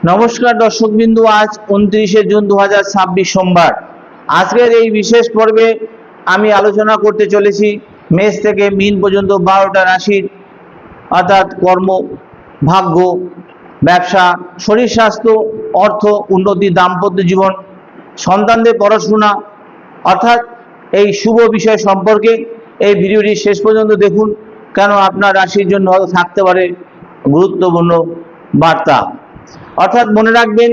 নমস্কার দর্শকবিন্দু, আজ 29শে জুন 2026 সোমবার। আজকের এই বিশেষ পর্বে আমি আলোচনা করতে চলেছি মেষ থেকে মীন পর্যন্ত 12টা রাশির, অর্থাৎ কর্ম, ভাগ্য, ব্যবসা, শরীর স্বাস্থ্য, অর্থ, উন্নতি, দাম্পত্য জীবন, সন্তানদের পড়াশোনা, অর্থাৎ এই শুভ বিষয় সম্পর্কে এই ভিডিওটি শেষ পর্যন্ত দেখুন, কেন আপনার রাশির জন্য হয়তো থাকতে পারে গুরুত্বপূর্ণ বার্তা। অর্থাৎ মনে রাখবেন,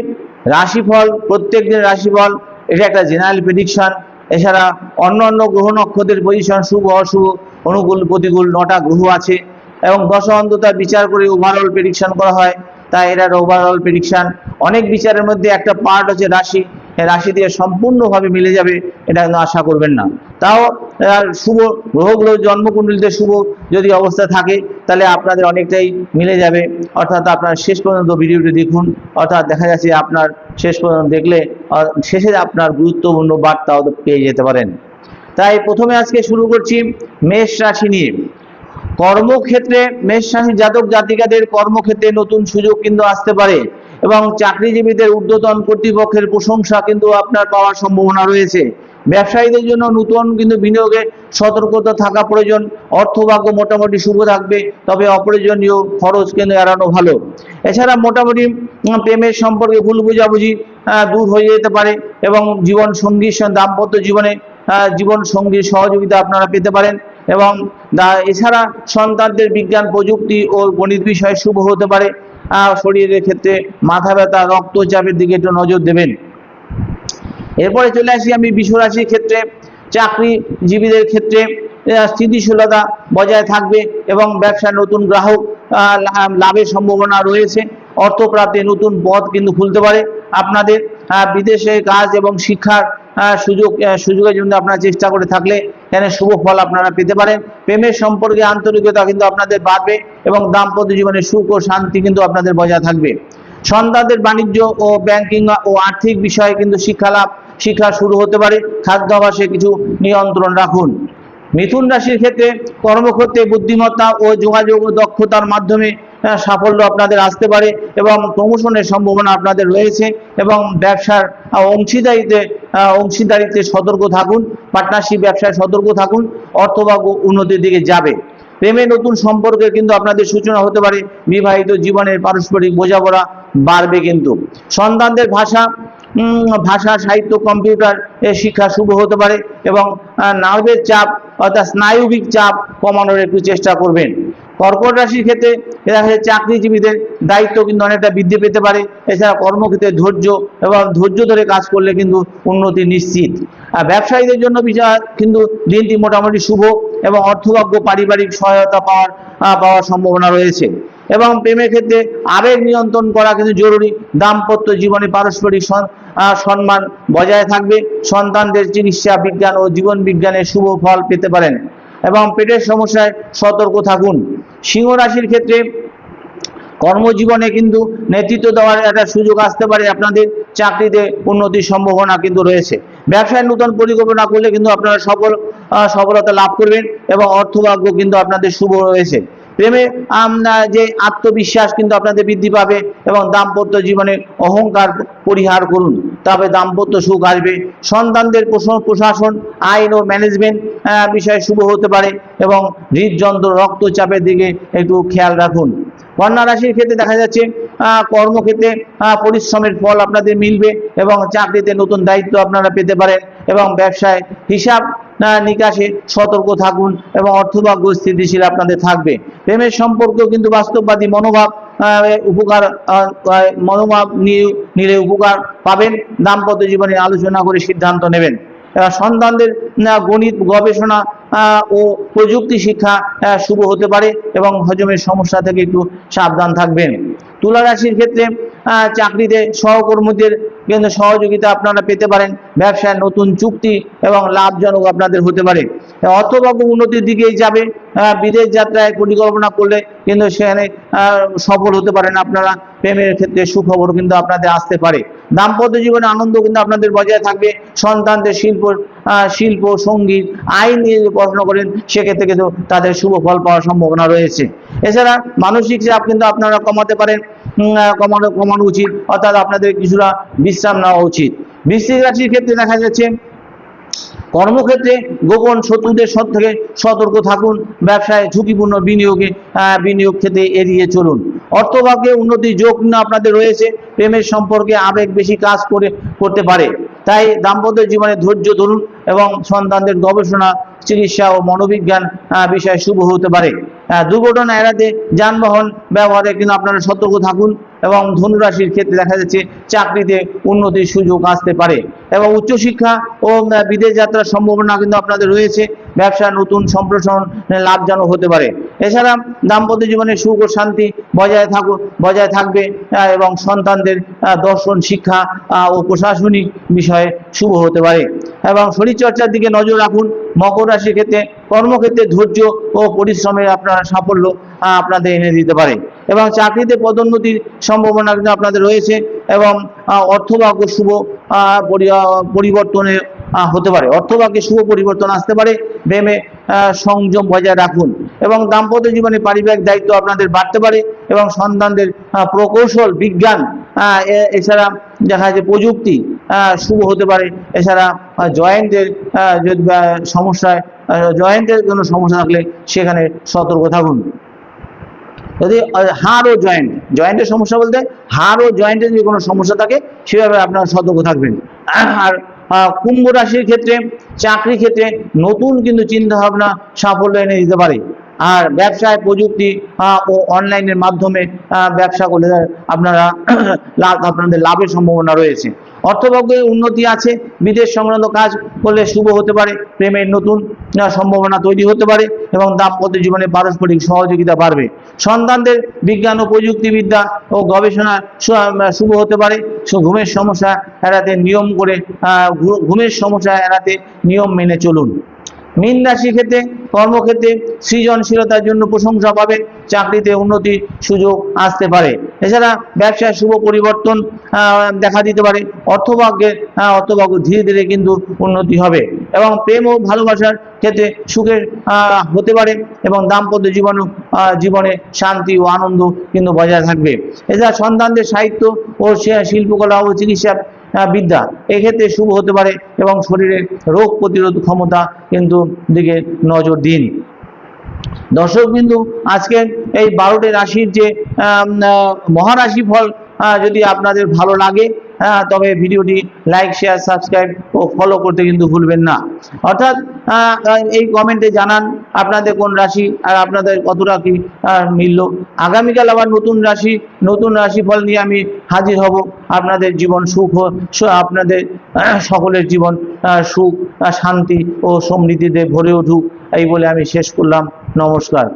রাশিফল, প্রত্যেক দিন রাশিফল এটা একটা জেনারেল প্রেডিকশন। এছাড়া অন্য গ্রহ নক্ষত্রের পজিশন, শুভ অশুভ, অনুকূল প্রতিকূল 9টা গ্রহ আছে এবং দশা অন্ততা বিচার করে ওভারঅল প্রেডিকশন করা হয়। তাই এটা ওভারঅল প্রেডিকশন। অনেক বিচারের মধ্যে একটা পার্ট হচ্ছে রাশি, রাশি দিয়ে সম্পূর্ণভাবে মিলে যাবে এটা কিন্তু আশা করবেন না। তাও শুভ গ্রহগুলো জন্মকুণ্ডলিতে শুভ যদি অবস্থা থাকে তাহলে আপনাদের অনেকটাই মিলে যাবে। অর্থাৎ আপনার শেষ পর্যন্ত ভিডিওটি দেখুন, অর্থাৎ দেখা যাচ্ছে আপনার শেষ পর্যন্ত দেখলে শেষে আপনার গুরুত্বপূর্ণ বার্তাও পেয়ে যেতে পারেন। তাই প্রথমে আজকে শুরু করছি মেষ রাশি নিয়ে। কর্মক্ষেত্রে মেষ রাশি জাতক জাতিকাদের কর্মক্ষেত্রে নতুন সুযোগ কিন্তু আসতে পারে এবং চাকরিজীবীদের ঊর্ধ্বতন কর্তৃপক্ষের প্রশংসা কিন্তু আপনার পাওয়ার সম্ভাবনা রয়েছে। ব্যবসায়ীদের জন্য নতুন কিন্তু বিনিয়োগে সতর্কতা থাকা প্রয়োজন। অর্থভাগ্য মোটামুটি শুভ থাকবে, তবে অপ্রয়োজনীয় খরচ কিন্তু এড়ানো ভালো। এছাড়া মোটামুটি প্রেমের সম্পর্কে ভুল বোঝাবুঝি দূর হয়ে যেতে পারে এবং জীবন সঙ্গীর দাম্পত্য জীবনে জীবন সঙ্গীর সহযোগিতা আপনারা পেতে পারেন এবং এছাড়া সন্তানদের বিজ্ঞান, প্রযুক্তি ও গণিত বিষয়ে শুভ হতে পারে। শরীরের ক্ষেত্রে মাথা ব্যথা, রক্তচাপের দিকে একটু নজর দেবেন। এরপরে চলে আসি আমি বৃষ রাশির ক্ষেত্রে। চাকরিজীবীদের ক্ষেত্রে স্থিতিশীলতা বজায় থাকবে এবং ব্যবসায় নতুন গ্রাহক লাভের সম্ভাবনা রয়েছে। অর্থপ্রাপ্তির নতুন পথ কিন্তু খুলতে পারে আপনাদের। বিদেশে কাজ এবং শিক্ষার সুযোগের জন্য আপনারা চেষ্টা করে থাকলে এখানে শুভ ফল আপনারা পেতে পারেন। প্রেমের সম্পর্কে আন্তরিকতা কিন্তু আপনাদের বাড়বে এবং দাম্পত্য জীবনে সুখ ও শান্তি কিন্তু আপনাদের বজায় থাকবে। সন্তানদের বাণিজ্য ও ব্যাংকিং ও আর্থিক বিষয়ে কিন্তু শিক্ষা শুরু হতে পারে। খাদ্যাভ্যাসে কিছু নিয়ন্ত্রণ রাখুন। মিথুন রাশির ক্ষেত্রে কর্মক্ষেত্রে বুদ্ধিমত্তা ও যোগাযোগ ও দক্ষতার মাধ্যমে সাফল্য আপনাদের আসতে পারে এবং প্রমোশনের সম্ভাবনা আপনাদের রয়েছে এবং ব্যবসার অংশীদারিত্বে সতর্ক থাকুন। পার্টনারশিপ ব্যবসায় সতর্ক থাকুন। অর্থভাগ্য উন্নতির দিকে যাবে। প্রেমে নতুন সম্পর্কের কিন্তু আপনাদের সূচনা হতে পারে। বিবাহিত জীবনের পারস্পরিক বোঝাপড়া বাড়বে কিন্তু। সন্তানদের ভাষা, সাহিত্য, কম্পিউটার শিক্ষা শুভ হতে পারে এবং নার্ভের চাপ অর্থাৎ স্নায়ুবিক চাপ কমানোর একটু চেষ্টা করবেন। কর্কট রাশির ক্ষেত্রে দেখা যাচ্ছে চাকরিজীবীদের দায়িত্ব কিন্তু অনেকটা বৃদ্ধি পেতে পারে। এছাড়া কর্মক্ষেত্রে ধৈর্য ধরে কাজ করলে কিন্তু উন্নতি নিশ্চিত। ব্যবসায়ীদের জন্য কিন্তু দিনটি মোটামুটি শুভ এবং অর্থভাগ্য, পারিবারিক সহায়তা পাওয়ার সম্ভাবনা রয়েছে এবং প্রেমের ক্ষেত্রে আবেগ নিয়ন্ত্রণ করা কিন্তু জরুরি। দাম্পত্য জীবনে পারস্পরিক সম্মান বজায় থাকবে। সন্তানদের চিকিৎসা বিজ্ঞান ও জীবন বিজ্ঞানের শুভ ফল পেতে পারেন এবং পেটের সমস্যায় সতর্ক থাকুন। সিংহ রাশির ক্ষেত্রে কর্মজীবনে কিন্তু নেতৃত্ব দেওয়ার একটা সুযোগ আসতে পারে আপনাদের। চাকরিতে উন্নতির সম্ভাবনা কিন্তু রয়েছে। ব্যবসায় নতুন পরিকল্পনা করলে কিন্তু আপনারা সফলতা লাভ করবেন এবং অর্থভাগ্য কিন্তু আপনাদের শুভ রয়েছে। প্রেমে যে আত্মবিশ্বাস কিন্তু আপনাদের বৃদ্ধি পাবে এবং দাম্পত্য জীবনে অহংকার পরিহার করুন, তবে দাম্পত্য সুখ আসবে। সন্তানদের প্রশাসন, আইন ও ম্যানেজমেন্ট বিষয়ে শুভ হতে পারে এবং হৃদযন্ত্র, রক্তচাপের দিকে একটু খেয়াল রাখুন। কন্যা রাশির ক্ষেত্রে দেখা যাচ্ছে কর্মক্ষেত্রে পরিশ্রমের ফল আপনাদের মিলবে এবং চাকরিতে নতুন দায়িত্ব আপনারা পেতে পারেন এবং ব্যবসায় হিসাব নিকাশে সতর্ক থাকুন এবং অর্থভাগ্য স্থিতিশীল আপনাদের থাকবে। প্রেমের সম্পর্ক কিন্তু বাস্তববাদী মনোভাব নিলে উপকার পাবেন। দাম্পত্য জীবনে আলোচনা করে সিদ্ধান্ত নেবেন। সন্তানদের গণিত, গবেষণা ও প্রযুক্তি শিক্ষা শুভ হতে পারে এবং হজমের সমস্যা থেকে একটু সাবধান থাকবেন। তুলা রাশির ক্ষেত্রে চাকরিতে সহকর্মীদের কিন্তু সহযোগিতা আপনারা পেতে পারেন। ব্যবসায় নতুন চুক্তি এবং লাভজনক আপনাদের হতে পারে। অর্থভাগ্য উন্নতির দিকেই যাবে। বিদেশ যাত্রায় পরিকল্পনা করলে কিন্তু সেখানে সফল হতে পারেন আপনারা। প্রেমের ক্ষেত্রে সুখবর কিন্তু আপনাদের আসতে পারে। দাম্পত্য জীবনে আনন্দ কিন্তু আপনাদের বজায় থাকবে। সন্তানদের শিল্প সঙ্গীত আইন নিয়ে যদি পড়াশোনা করেন সেক্ষেত্রে কিন্তু তাদের শুভ ফল পাওয়ার সম্ভাবনা রয়েছে। এছাড়া মানসিক চাপ কিন্তু আপনারা কমাতে পারেন, কমানো উচিত, অর্থাৎ আপনাদের কিছুটা বিশ্রাম নেওয়া উচিত। বৃশ্চিক রাশির ক্ষেত্রে দেখা যাচ্ছে কর্মক্ষেত্রে গোপন শত্রুদের থেকে সতর্ক থাকুন। ব্যবসায় ঝুঁকিপূর্ণ বিনিয়োগ ক্ষেত্রে এড়িয়ে চলুন। অর্থভাগ্যে উন্নতির যোগ আপনাদের রয়েছে। প্রেমের সম্পর্কে আবেগ বেশি কাজ করতে পারে, তাই দাম্পত্য জীবনে ধৈর্য ধরুন এবং সন্তানদের গবেষণা, চিকিৎসা ও মনোবিজ্ঞান বিষয়ে শুভ হতে পারে। দুর্ঘটনা এড়াতে যানবাহন ব্যবহারে কিন্তু আপনারা সতর্ক থাকুন। এবং ধনুরাশির ক্ষেত্রে দেখা যাচ্ছে চাকরিতে উন্নতির সুযোগ আসতে পারে এবং উচ্চশিক্ষা ও বিদেশ যাত্রার সম্ভাবনা কিন্তু আপনাদের রয়েছে। ব্যবসা নতুন সম্প্রসারণ লাভজনক হতে পারে। এছাড়া দাম্পত্য জীবনে সুখ ও শান্তি বজায় থাকবে এবং সন্তানদের দর্শন, শিক্ষা ও প্রশাসনিক বিষয়ে শুভ হতে পারে। এবং শরীরচর্চার দিকে নজর রাখুন। মকর রাশির ক্ষেত্রে কর্মক্ষেত্রে ধৈর্য ও পরিশ্রমের আপনারা সাফল্য আপনাদের এনে দিতে পারে এবং চাকরিতে পদোন্নতির সম্ভাবনা কিন্তু আপনাদের রয়েছে এবং অর্থভাগ্য শুভ পরিবর্তনে হতে পারে। অর্থভাগ্যে শুভ পরিবর্তন আসতে পারে। প্রেমে সংযম বজায় রাখুন এবং দাম্পত্য জীবনে পারিবারিক দায়িত্ব আপনাদের বাড়তে পারে এবং সন্তানদের প্রকৌশল, বিজ্ঞান, এছাড়া দেখা যাচ্ছে প্রযুক্তি শুভ হতে পারে। এছাড়া জয়েন্টের কোনো সমস্যা থাকলে সেখানে সতর্ক থাকুন। যদি হাড় ও জয়েন্টের সমস্যা বলতে হাড় ও জয়েন্টের যদি কোনো সমস্যা থাকে সেভাবে আপনারা সতর্ক থাকবেন। আর কুম্ভ রাশির ক্ষেত্রে চাকরি ক্ষেত্রে নতুন কিন্তু চিন্তা ভাবনা সাফল্য এনে দিতে পারে। আর ব্যবসায় প্রযুক্তি ও অনলাইনের মাধ্যমে ব্যবসা করলে আপনাদের লাভের সম্ভাবনা রয়েছে। অর্থভাগ্যে উন্নতি আছে। বিদেশ সংক্রান্ত কাজ করলে শুভ হতে পারে। প্রেমের নতুন সম্ভাবনা তৈরি হতে পারে এবং দাম্পত্য জীবনে পারস্পরিক সহযোগিতা বাড়বে। সন্তানদের বিজ্ঞান ও প্রযুক্তিবিদ্যা ও গবেষণা শুভ হতে পারে। ঘুমের সমস্যা এড়াতে নিয়ম মেনে চলুন। মীন রাশির ক্ষেত্রে কর্মক্ষেত্রে সৃজনশীলতার জন্য প্রশংসা পাবেন। চাকরিতে উন্নতির সুযোগ আসতে পারে। এছাড়া ব্যবসায় শুভ পরিবর্তন দেখা দিতে পারে। অর্থভাগ্য ধীরে ধীরে কিন্তু উন্নতি হবে এবং প্রেম ও ভালোবাসার ক্ষেত্রে সুখের হতে পারে এবং দাম্পত্য জীবনে শান্তি ও আনন্দ কিন্তু বজায় থাকবে। এছাড়া সন্তানদের সাহিত্য ও শিল্পকলা ও চিকিৎসা বিদ্যা এক্ষেত্রে শুভ হতে পারে এবং শরীরের রোগ প্রতিরোধ ক্ষমতা কিন্তু দিকে নজর দিন। দর্শক বিন্দু, আজকে এই 12টি রাশির যে মহারাশি ফল যদি আপনাদের ভালো লাগে তবে ভিডিওটি লাইক, শেয়ার, সাবস্ক্রাইব ও ফলো করতে কিন্তু ভুলবেন না। অর্থাৎ এই কমেন্টে জানান আপনাদের কোন রাশি আর আপনাদের কতটা কি মিলল। আগামীকাল আবার নতুন রাশি ফল নিয়ে আমি হাজির হব। আপনাদের জীবন আপনাদের সকলের জীবন সুখ, শান্তি ও সমৃদ্ধিতে ভরে উঠুক, এই বলে আমি শেষ করলাম। নমস্কার।